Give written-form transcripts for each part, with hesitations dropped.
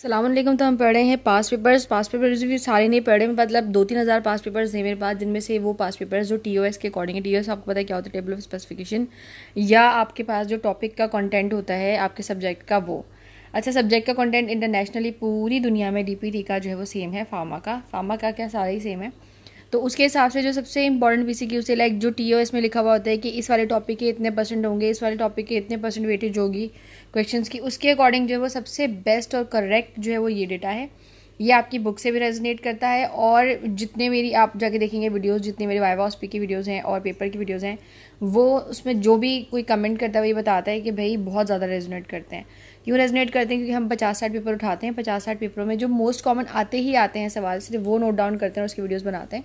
सलामुअलैकुम। तो हम पढ़ रहे हैं पास पेपर्स भी सारे नहीं पढ़े, मतलब 2-3 हज़ार पास पेपर्स हैं मेरे पास, जिनमें से वो पास पेपर्स जो टीओएस के अकॉर्डिंग है। टीओएस आपको पता है क्या होता है, टेबल ऑफ स्पेसिफिकेशन, या आपके पास जो टॉपिक का कंटेंट होता है आपके सब्जेक्ट का वो। अच्छा, सब्जेक्ट का कंटेंट इंटरनेशनली पूरी दुनिया में डीपीटी का जो है वो सेम है, फार्मा का क्या सारा ही सेम है। तो उसके हिसाब से जो सबसे इंपॉर्टेंट बीसीक्यू से, लाइक जो टीओएस में लिखा हुआ होता है कि इस वाले टॉपिक के इतने परसेंट होंगे, इस वाले टॉपिक के इतने परसेंट वेटेज होगी क्वेश्चंस की, उसके अकॉर्डिंग जो है वो सबसे बेस्ट और करेक्ट जो है वो ये डेटा है। ये आपकी बुक से भी रेजोनेट करता है, और जितने मेरी आप जाके देखेंगे वीडियोस, जितनी मेरी वाइवा स्पीक की वीडियोस हैं और पेपर की वीडियोस हैं, वो उसमें जो भी कोई कमेंट करता है वो ये बताता है कि भाई बहुत ज़्यादा रेजोनेट करते हैं। क्यों रेजोनेट करते हैं? क्योंकि हम 50-60 पेपर उठाते हैं, 50-60 पेपरों में जो मोस्ट कॉमन आते ही आते हैं सवाल, सिर्फ वो नोट डाउन करते हैं और उसकी वीडियोस बनाते हैं।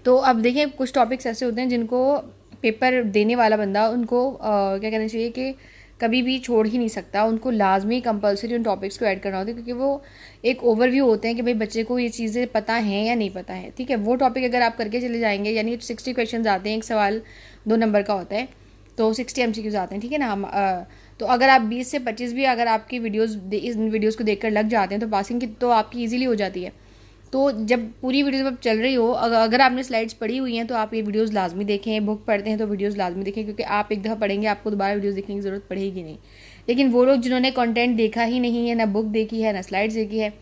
तो अब देखिए, कुछ टॉपिक्स ऐसे होते हैं जिनको पेपर देने वाला बंदा उनको क्या कहना चाहिए कि कभी भी छोड़ ही नहीं सकता, उनको लाजमी कंपलसरी उन टॉपिक्स को ऐड करना होता है, क्योंकि वो एक ओवरव्यू होते हैं कि भाई बच्चे को ये चीज़ें पता हैं या नहीं पता है। ठीक है, वो टॉपिक अगर आप करके चले जाएंगे, यानी 60 क्वेश्चन आते हैं, एक सवाल 2 नंबर का होता है, तो 60 एमसीक्यूज आते हैं, ठीक है ना। हम तो अगर आप 20 से 25 भी अगर आपकी इन वीडियोज़ को देखकर लग जाते हैं तो पासिंग की तो आपकी ईजिली हो जाती है। तो जब पूरी वीडियो जब चल रही हो, अगर आपने स्लाइड्स पढ़ी हुई हैं तो आप ये वीडियोस लाजमी देखें, बुक पढ़ते हैं तो वीडियोस लाजमी देखें, क्योंकि आप एक दफ़ा पढ़ेंगे आपको दोबारा वीडियोस देखने की ज़रूरत पड़ेगी नहीं। लेकिन वो लोग जिन्होंने कंटेंट देखा ही नहीं है, ना बुक देखी है ना स्लाइड्स देखी है,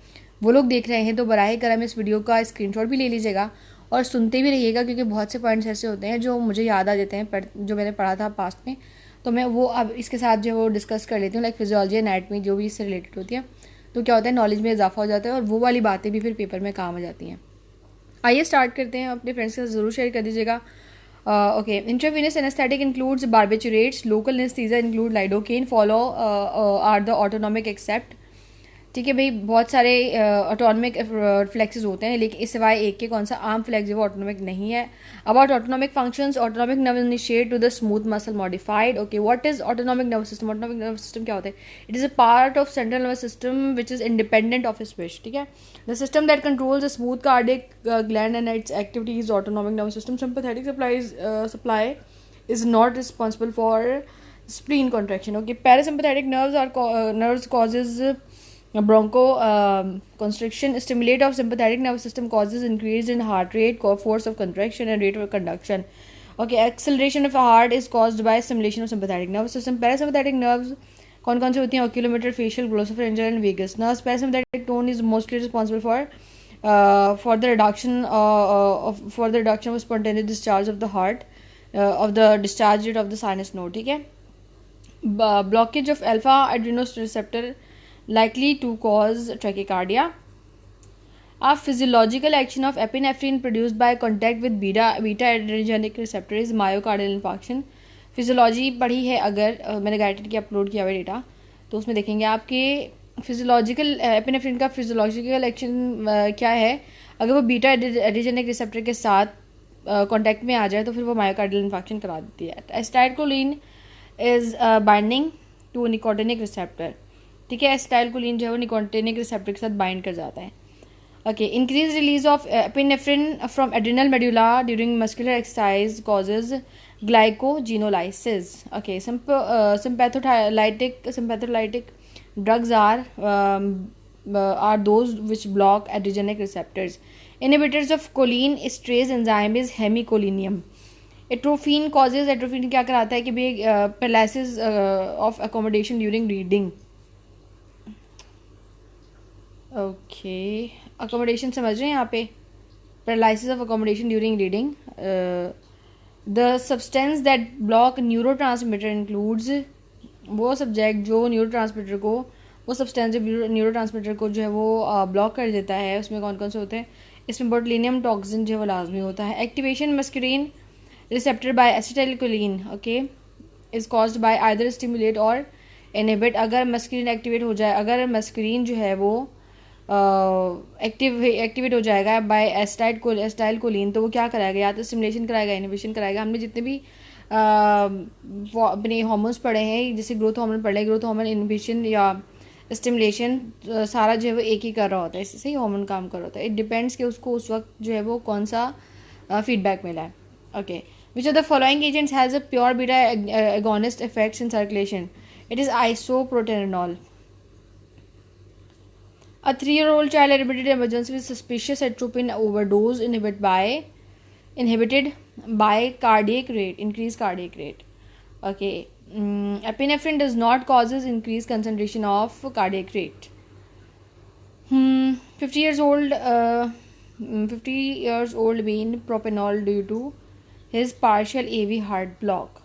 वो लोग देख रहे हैं, तो बराह करम इस वीडियो का स्क्रीनशॉट भी ले लीजिएगा और सुनते भी रहिएगा, क्योंकि बहुत से पॉइंट्स ऐसे होते हैं जो मुझे याद आ जाते हैं, जो मैंने पढ़ा था पास्ट में, तो मैं वो अब इसके साथ जो है वो डिस्कस कर लेती हूँ, लाइक फिजियोलॉजी, एनाटमी, जो भी इससे रिलेटेड होती है। तो क्या होता है, नॉलेज में इजाफा हो जाता है और वो वाली बातें भी फिर पेपर में काम आ जाती हैं। आइए स्टार्ट करते हैं, अपने फ्रेंड्स के साथ ज़रूर शेयर कर दीजिएगा। Okay, intravenous anaesthetic includes barbiturates, local anaesthesia include lidocaine, follow are the autonomic except. ठीक है भाई, बहुत सारे ऑटोनॉमिक फ्लेक्सेस होते हैं, लेकिन इस सिवाय एक के कौन सा आर्म फ्लेक्स जो ऑटोनॉमिक नहीं है। About autonomic functions, autonomic nerve initiate to the smooth muscle modified. Okay, what is autonomic nerve system? Autonomic nerve system क्या होता है? It is a part of central nervous system which is independent of its wish. ठीक है, the system that controls the smooth cardiac gland and its activities autonomic nerve system. Sympathetic supply is not responsible for spleen contraction. Okay, parasympathetic nerves causes broncho constriction. Stimulate of sympathetic nervous system causes increase in heart rate, force of contraction and rate of conduction. Okay, acceleration of heart is caused by stimulation of sympathetic nervous system. Parasympathetic nerves कौन कौन से होती हैं? oculomotor, facial, glossopharyngeal and vagus nerves. Parasympathetic tone is mostly responsible for the reduction of spontaneous discharge of the heart, of the discharge rate of the sinus node. ठीक है, blockage of alpha adrenoreceptor likely to cause tachycardia. A physiological action of epinephrine produced by contact with beta adrenergic receptor is myocardial infarction. Physiology पढ़ी है अगर, मैंने guided की upload किया हुआ data, तो उसमें देखेंगे आपके फिजियोलॉजिकल एपिनेफ्रिन का फिजियोलॉजिकल एक्शन क्या है। अगर वो बीटा एड्रेनर्जिक रिसेप्टर के साथ कांटेक्ट में आ जाए तो फिर वो मायोकार्डियल इन्फेक्शन करा देती है। Acetylcholine is binding to nicotinic receptor. ठीक है, एसिटाइलकोलिन जो है वो निकोटिनिक रिसेप्टर के साथ बाइंड कर जाता है। Okay, increase release of epinephrine from adrenal medulla during muscular exercise causes glycogenolysis. Okay, sympatholitic drugs are those which block adrenergic receptors. Inhibitors of choline esterase enzyme is hemicholinum. Atropine causes, atropine क्या कराता है कि भाई paralysis of accommodation during reading. Okay, accommodation समझ रहे हैं यहाँ पे, paralysis of accommodation during reading. The substance that block neurotransmitter includes, वो सब्जेक्ट जो न्यूरोट्रांसमीटर को, वो सब्सटेंस जो न्यूरोट्रांसमीटर को जो है वो ब्लॉक कर देता है, उसमें कौन कौन से होते हैं? इसमें बोtulinum टॉक्सिन जो है वो लाजमी होता है। Activation masculine receptor by acetylcholine, okay, is caused by either stimulate और इनहिबिट। अगर मस्कुलिन एक्टिवेट हो जाए, अगर मस्कुलिन जो है वो एक्टिवेट हो जाएगा बाय एसिटाइलकोलिन, तो वो क्या कराएगा? या तो स्टिमुलेशन कराएगा, इनहिबिशन कराएगा। हमने जितने भी अपने हार्मोन्स पढ़े हैं, जैसे ग्रोथ हार्मोन पढ़े, ग्रोथ हार्मोन इनहिबिशन या स्टिमुलेशन सारा जो है वो एक ही कर रहा होता है, इससे ही हार्मोन काम कर रहा होता है। इट डिपेंड्स कि उसको उस वक्त जो है वो कौन सा फीडबैक मिला है। Okay, which of the following agents has a pure beta agonist effects in circulation? It is isoproterenol. A 3-year-old child admitted emergency with suspicious atropine overdose inhibited by cardiac rate, increased cardiac rate. Okay. Epinephrine does not causes increased concentration of cardiac rate. 50 years old 50 years old being propanol due to his partial AV heart block.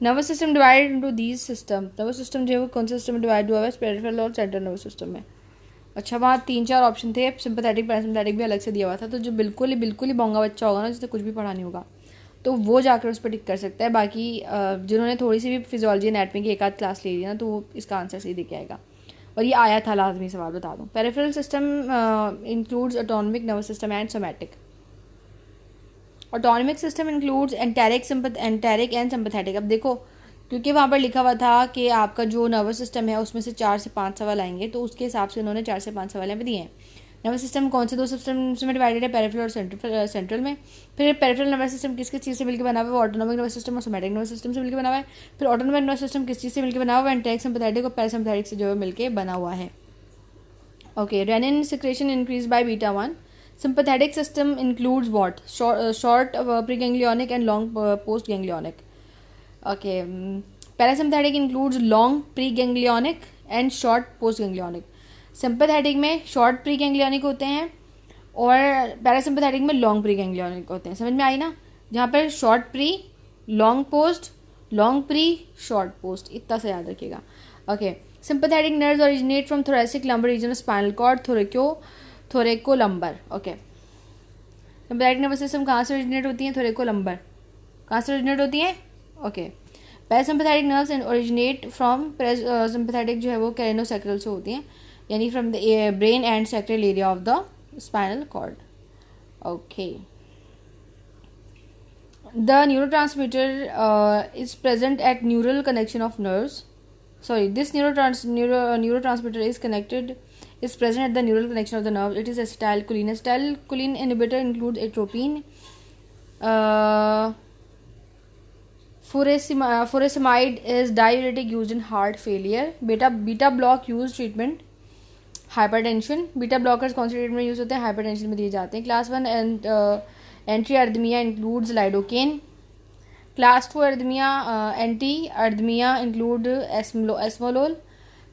Nervous system divided into these system. Nervous system जो है वो कौन से system में divide हुआ है? Peripheral और central nervous system में. अच्छा, वहाँ 3-4 ऑप्शन थे. सिंपैथेटिक पैरासिम्पैथेटिक भी अलग से दिया हुआ था. तो जो बिल्कुल ही बोंगा बच्चा होगा ना, जिसने कुछ भी पढ़ा नहीं होगा, तो वो जाकर उस पर टिक कर सकता है. बाकी जिन्होंने थोड़ी सी भी फिजियोलॉजी एनाटमी की एक आध क्लास ले ली ना, तो वो इसका आंसर सही दे के आएगा. और ये आया था लाजमी सवाल, बता दूँ. Peripheral system includes autonomic nervous system and somatic. Autonomic system includes enteric and sympathetic. अब देखो, क्योंकि वहाँ पर लिखा हुआ था कि आपका जो नर्वस सिस्टम है उसमें से 4 से 5 सवाल आएंगे, तो उसके हिसाब से उन्होंने 4 से 5 सवाल यहाँ पे दिए हैं. नर्वस सिस्टम कौन से 2 सिस्टम में डिवाइडेड है? पेरिफेरल और सेंट्रल में. फिर पेरिफेरल नर्वस सिस्टम किस चीज़ से मिलकर बना हुआ है? ऑटोनॉमिक नर्वस सिस्टम और सोमैटिक नर्वस सिस्टम से मिलकर बना हुआ है. फिर ऑटोनॉमिक नर्वस सिस्टम किस चीज़ से मिलकर बना हुआ है? एंटेरिक सिंपैथेटिक और पैरासिम्पैथेटिक से जो है मिलकर बना हुआ है. Okay. Renin secretion increase by beta 1. Sympathetic system includes what? Short preganglionic and long postganglionic. Okay. Parasympathetic includes long preganglionic and short postganglionic. Sympathetic में short preganglionic होते हैं और parasympathetic में long preganglionic होते हैं. समझ में आई ना? जहाँ पर short pre, long post, long pre, short post, इतना सा याद रखिएगा. Okay. Sympathetic nerves originate from thoracic lumbar region of spinal cord, thoracolumbar. Okay. Sympathetic nervous system कहाँ से ओरिजिनेट होती है? थोरेकोलम्बर. कहाँ से ओरिजिनेट होती है? Okay. Parasympathetic nerves originate from sympathetic जो है वो कैरेनोसैक्रल से होती हैं, यानी from the brain and sacral area of the spinal cord. Okay. The neurotransmitter is present at neural connection of nerves. Sorry, this neurotransmitter is present at the neural connection of the nerve. It is acetylcholine. Acetylcholine inhibitor includes atropine, furosemide is diuretic used in heart failure. Beta block used treatment hypertension. Beta blockers कौन से treatment में use होते हैं? Hypertension में दिए जाते हैं. Class 1 and anti-arrhythmia includes lidocaine. Class 2 anti-arrhythmia include esmolol.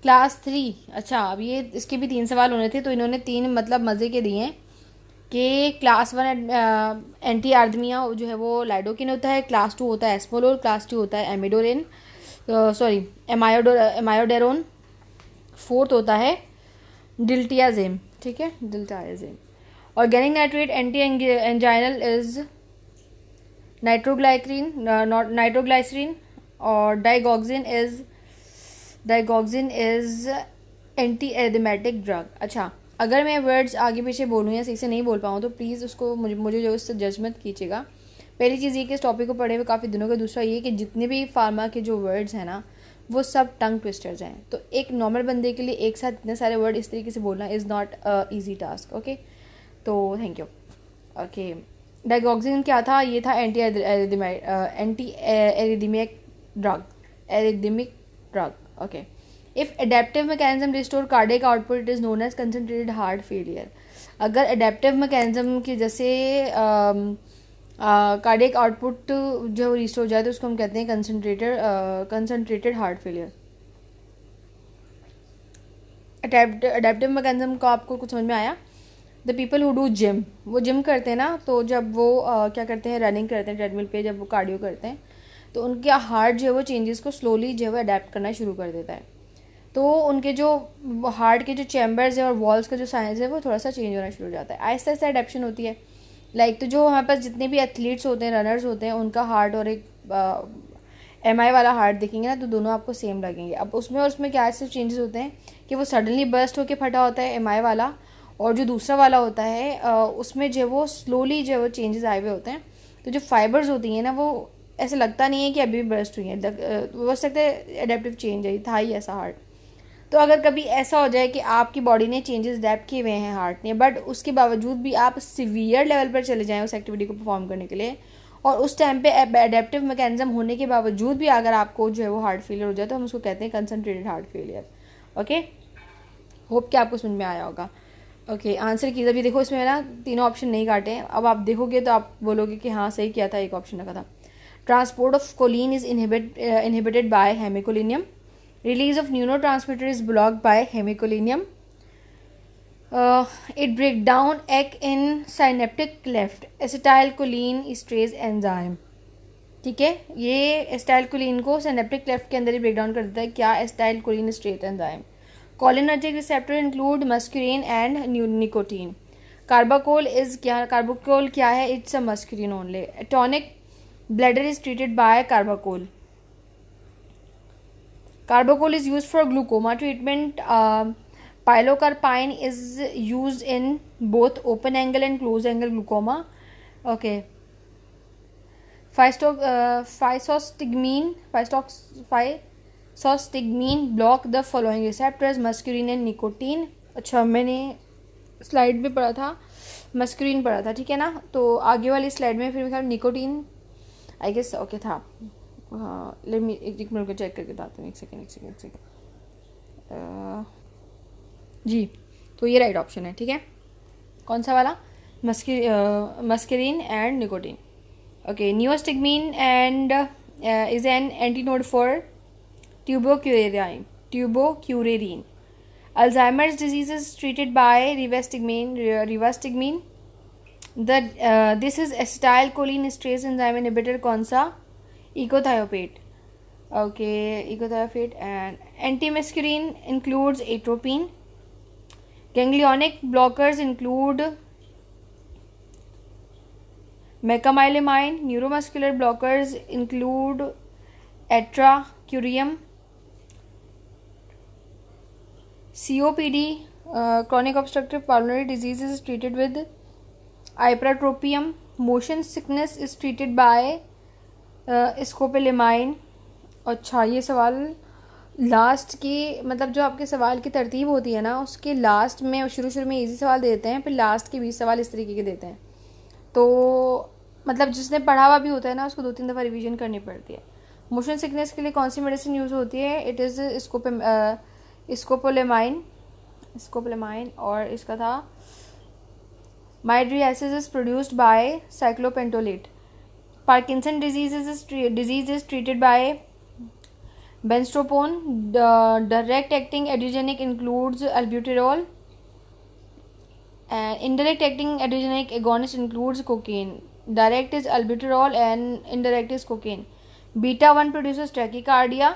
Class 3, अच्छा, अब ये इसके भी 3 सवाल होने थे, तो इन्होंने 3 मतलब मज़े के दिए हैं कि क्लास 1 एंटी-आर्रhythmia जो है वो लाइडोकिन होता है, क्लास 2 होता है एस्मोलोल, क्लास 2 होता है एमायोडेरोन, 4th होता है डिल्टियाजेम. ठीक है, diltiazem. Organic nitrate anti anginal is nitroglycerin और digoxin is anti arrhythmic drug. अच्छा, अगर मैं वर्ड्स आगे पीछे बोलूँ या सही से नहीं बोल पाऊँ तो प्लीज़ उसको मुझे जो उससे जज मत कीजिएगा. पहली चीज़ ये कि इस टॉपिक को पढ़े हुए काफ़ी दिनों का. दूसरा ये कि जितने भी फार्मा के जो वर्ड्स हैं ना, वो सब टंग ट्विस्टर्स हैं. तो एक नॉर्मल बंदे के लिए एक साथ इतने सारे वर्ड इस तरीके से बोलना is not easy task. Okay, तो थैंक यू. ओके. डाइगॉक्सिन क्या था? ये था anti arrhythmic drug. Okay. If adaptive mechanism restore cardiac output it is known as concentrated heart failure. अगर एडेप्टिव मैकेनिज्म की जैसे कार्डियक आउटपुट जो रिस्टोर हो जाए तो उसको हम कहते हैं concentrated heart failure. Adaptive mechanism का आपको कुछ समझ में आया? The people who do gym, वो जिम करते हैं ना, तो जब वो क्या करते हैं, रनिंग करते हैं ट्रेडमिल पे, जब वो कार्डियो करते हैं तो उनके हार्ट जो है वो चेंजेस को स्लोली जो है वो अडेप्ट करना शुरू कर देता है. तो उनके जो हार्ट के जो चैम्बर्स है और वॉल्स का जो साइज है वो थोड़ा सा चेंज होना शुरू हो जाता है. आहिस्ता आहिस्ता अडेप्शन होती है. तो जो हमारे पास जितने भी एथलीट्स होते हैं, रनर्स होते हैं, उनका हार्ट और एक MI वाला हार्ट देखेंगे ना, तो दोनों आपको सेम लगेंगे. अब उसमें क्या ऐसे चेंजेस होते हैं कि वो सडनली बर्स्ट होकर फटा होता है MI वाला, और जो दूसरा वाला होता है उसमें जो वो स्लोली जो वो चेंजेस आए हुए होते हैं. तो जो फाइबर्स होती हैं ना, वो ऐसे लगता नहीं है कि अभी भी बर्स्ट हुई है, हो सकता है एडेप्टिव चेंज है, था ही ऐसा हार्ट. तो अगर कभी ऐसा हो जाए कि आपकी बॉडी ने चेंजेस अडेप्ट किए हुए हैं हार्ट ने, बट उसके बावजूद भी आप सीवियर लेवल पर चले जाएँ उस एक्टिविटी को परफॉर्म करने के लिए, और उस टाइम पे एडेप्टिव मैकेनिज्म होने के बावजूद भी अगर आपको जो है वो हार्ट फेलियर हो जाए, तो हम उसको कहते हैं concentrated heart failure. Okay, hope कि आपको समझ में आया होगा। ओके, आंसर कीजिए। अभी देखो इसमें ना तीनों ऑप्शन नहीं काटे हैं, अब आप देखोगे तो आप बोलोगे कि हाँ सही किया था, एक ऑप्शन रखा था। Transport of choline is inhibited by hemicholinium, release of neurotransmitter is blocked by hemicholinium, it break down egg in synaptic cleft, acetylcholine esterase enzyme। ठीक है, ये एसिटाइलकोलिन को सिनेप्टिक क्लेफ्ट के अंदर ही ब्रेक डाउन कर देता है। क्या? Acetylcholine esterase enzyme. Cholinergic receptor include muscarine and nicotine. Carbachol is क्या? कार्बाकोल क्या है? It's a muscarine only. Tonic bladder is treated by carbachol. Carbachol is used for glaucoma treatment. Pilocarpine is used in both open angle and closed angle glaucoma. Okay. Physostigmine block the following receptors: muscarine and nicotine. अच्छा, मैंने slide में पढ़ा था, मस्कुरिन पढ़ा था, ठीक है ना। तो आगे वाली स्लाइड में फिर मेरा निकोटीन आई गेस ओके था। हाँ, लेट मी एक मिनट को चेक करके बताती हूँ। एक सेकेंड जी, तो ये राइट ऑप्शन है, ठीक है। कौन सा वाला? Muscarine and nicotine. Okay, neostigmine and is an antidote for tubocurarine. Alzheimer's disease is treated by rivastigmine. This is acetylcholine esterase enzyme inhibitor. कौन सा? Ecothiopate. Okay, ecothiopate. And antimuscarine includes atropine. Ganglionic blockers include mecamylamine. Neuromuscular blockers include atracurium. COPD, chronic obstructive pulmonary disease, is treated with ipratropium. Motion sickness is treated by scopolamine. अच्छा, ये सवाल last की, मतलब जो आपके सवाल की तरतीब होती है ना, उसके लास्ट में शुरू में इजी सवाल देते हैं, फिर लास्ट के 20 सवाल इस तरीके के देते हैं। तो मतलब जिसने पढ़ा हुआ भी होता है ना, उसको 2-3 दफ़ा रिवीजन करनी पड़ती है। मोशन सिकनेस के लिए कौन सी मेडिसिन यूज़ होती है? It is scopolamine. और इसका था mydriasis is produced by cyclopentolate. Parkinson disease is treated by benstropone. Direct acting adrenergic includes albuterol, and indirect acting adrenergic agonist includes cocaine. Direct is albuterol and indirect is cocaine. Beta 1 produces tachycardia.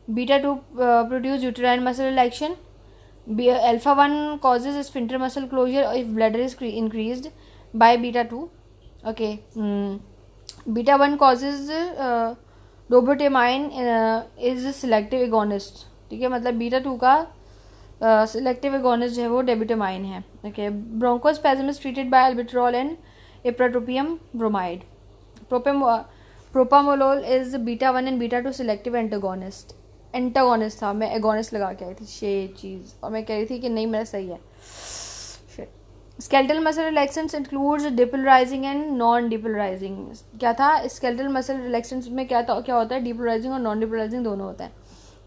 Beta 2 produces uterine muscle relaxation. Alpha 1 causes sphincter muscle closure if bladder is increased by beta 2. Okay. Beta 1 causes dobutamine is selective agonist, ठीक है। मतलब beta 2 का selective agonist जो है वो dobutamine है। Okay, bronchospasm is treated by albuterol and ipratropium bromide. Propanolol is beta 1 and beta 2 selective antagonist था। मैं agonist लगा के आई थी ये चीज़, और मैं कह रही थी कि नहीं मेरा सही है। Skeletal muscle relaxants includes depolarizing and non-depolarizing। क्या था? skeletal muscle relaxants में क्या होता है? depolarizing और non-depolarizing दोनों होता है।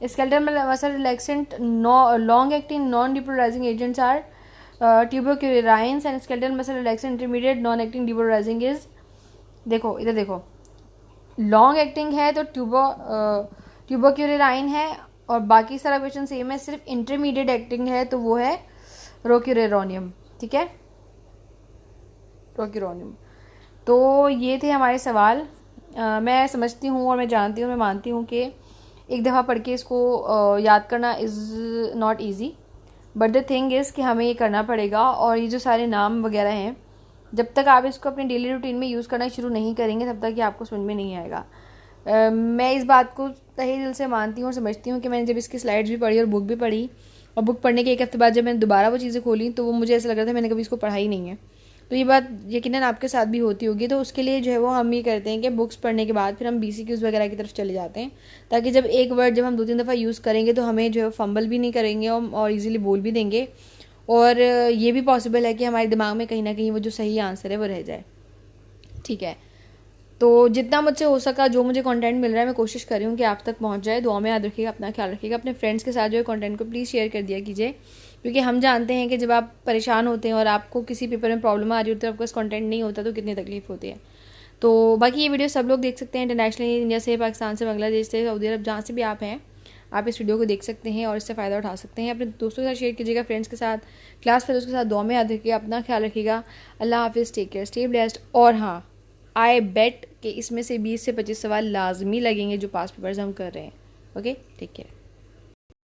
skeletal muscle relaxant long acting non-depolarizing agents are tuberculins, and skeletal muscle relaxant intermediate non-acting depolarizing is, देखो इधर देखो, long acting है तो tuberculin है, और बाकी सारा क्वेश्चन सेम है। सिर्फ इंटरमीडिएट एक्टिंग है तो वो है रोक्यूरेरोनियम, ठीक है, रोक्यूरोनियम। तो ये थे हमारे सवाल। मैं समझती हूँ और मैं जानती हूँ, मैं मानती हूँ कि एक दफ़ा पढ़ के इसको याद करना is not easy, but the thing is कि हमें ये करना पड़ेगा। और ये जो सारे नाम वगैरह हैं, जब तक आप इसको अपने डेली रूटीन में यूज़ करना शुरू नहीं करेंगे तब तक ये आपको समझ में नहीं आएगा। मैं इस बात को तहे दिल से मानती हूँ और समझती हूँ कि मैंने जब इसकी स्लाइड्स भी पढ़ी और बुक भी पढ़ी, और बुक पढ़ने के एक हफ्ते बाद जब मैंने दोबारा वो चीज़ें खोली तो वो मुझे ऐसा लग रहा था मैंने कभी इसको पढ़ा ही नहीं है। तो ये बात यकीनन आपके साथ भी होती होगी। तो उसके लिए जो है वो हम ये करते हैं कि बुक्स पढ़ने के बाद फिर हम BCQs वगैरह की तरफ चले जाते हैं, ताकि जब एक वर्ड जब हम 2-3 दफ़ा यूज़ करेंगे तो हमें जो है फंबल भी नहीं करेंगे और ईजिली बोल भी देंगे। और ये भी पॉसिबल है कि हमारे दिमाग में कहीं ना कहीं वो जो सही आंसर है वो रह जाए, ठीक है। तो जितना मुझसे हो सका, जो मुझे कंटेंट मिल रहा है, मैं कोशिश कर रही हूँ कि आप तक पहुँच जाए। दुआ में याद रखिएगा, अपना ख्याल रखिएगा। अपने फ्रेंड्स के साथ जो है कंटेंट को प्लीज़ शेयर कर दिया कीजिए, क्योंकि हम जानते हैं कि जब आप परेशान होते हैं और आपको किसी पेपर में प्रॉब्लम आ रही होती है, आपके पास कंटेंट नहीं होता, तो कितनी तकलीफ होती है। तो बाकी ये वीडियो सब लोग देख सकते हैं, इंटरनेशनली, इंडिया से, पाकिस्तान से, बांग्लादेश से, सऊदी अरब, जहाँ से भी आप हैं, आप इस वीडियो को देख सकते हैं और इससे फ़ायदा उठा सकते हैं। अपने दोस्तों के साथ शेयर कीजिएगा, फ्रेंड्स के साथ, क्लास फेलोज़ के साथ। दुआ में याद रखिएगा, अपना ख्याल रखिएगा। अल्लाह हाफिज़, टेक केयर, स्टे ब्लेस्ड। और हाँ, आई बेट कि इसमें से 20 से 25 सवाल लाजमी लगेंगे जो पास पेपर्स हम कर रहे हैं। Okay, take care.